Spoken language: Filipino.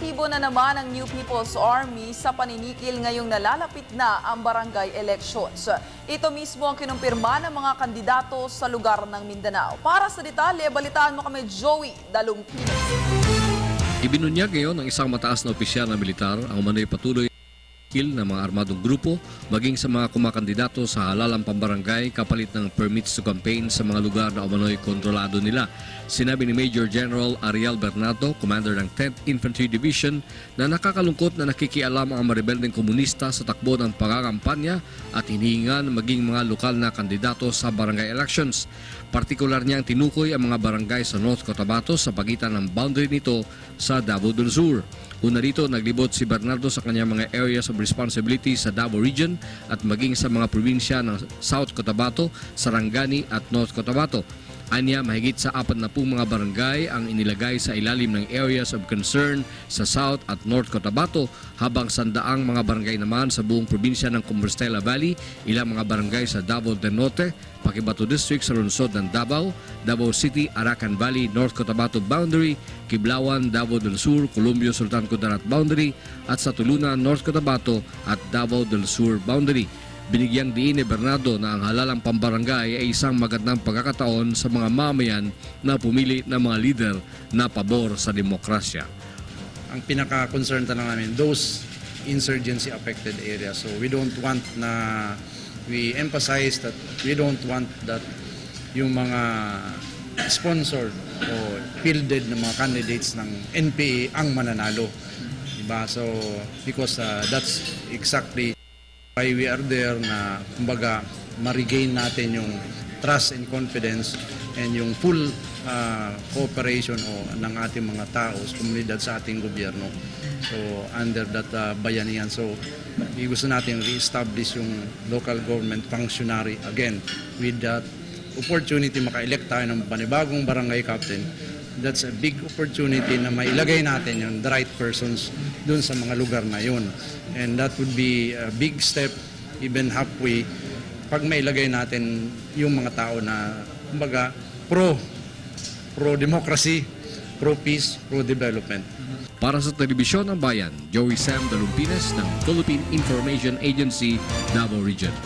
Aktibo na naman ang New People's Army sa paninikil ngayong nalalapit na ang barangay elections. Ito mismo ang kinumpirma ng mga kandidato sa lugar ng Mindanao. Para sa detalye, balitaan mo kami Joey Dalumpines. Ibinunyag ngayon ng isang mataas na opisyal na militar ang umano'y patuloy ng mga armadong grupo maging sa mga kumakandidato sa halalang pambarangay kapalit ng permits to campaign sa mga lugar na umano'y kontrolado nila. Sinabi ni Major General Ariel Bernardo, Commander ng 10th Infantry Division, na nakakalungkot na nakikialam ang marebeldeng komunista sa takbo ng pangangampanya at hinihingan maging mga lokal na kandidato sa barangay elections. Partikular niyang tinukoy ang mga barangay sa North Cotabato sa pagitan ng boundary nito sa Davao del Sur. Una rito, naglibot si Bernardo sa kanyang mga areas of responsibility sa Davao Region at maging sa mga probinsya ng South Cotabato, Sarangani at North Cotabato. Anya, mahigit sa 40 mga barangay ang inilagay sa ilalim ng areas of concern sa South at North Cotabato, habang 100 mga barangay naman sa buong probinsya ng Compostela Valley, ilang mga barangay sa Davao del Norte, Paquibato District sa lungsod ng Davao, Davao City, Arakan Valley, North Cotabato Boundary, Kiblawan, Davao del Sur, Columbio, Sultan Kudarat Boundary, at sa Tulunan, North Cotabato at Davao del Sur Boundary. Binigyang diin ni Bernardo na ang halalang pambarangay ay isang magandang pagkakataon sa mga mamayan na pumili ng mga leader na pabor sa demokrasya. Ang pinaka-concern talaga namin, those insurgency-affected areas. So we don't want na, we emphasize that we don't want that yung mga sponsored o fielded na mga candidates ng NPA ang mananalo. Diba? So, because that's exactly why we are there na kumbaga ma-regain natin yung trust and confidence and yung full cooperation ng ating mga tao, komunidad sa ating gobyerno. So under that bayanihan. So gusto natin re-establish yung local government functionary again with that opportunity maka-elect tayo ng panibagong barangay captain. That's a big opportunity na mailagay natin yung the right persons dun sa mga lugar na yun. And that would be a big step, even halfway, pag mailagay natin yung mga tao na kumbaga pro-democracy, pro-peace, pro-development. Para sa Telebisyon ng Bayan, Joey Sam Dalumpines ng Philippine Information Agency, Davao Region.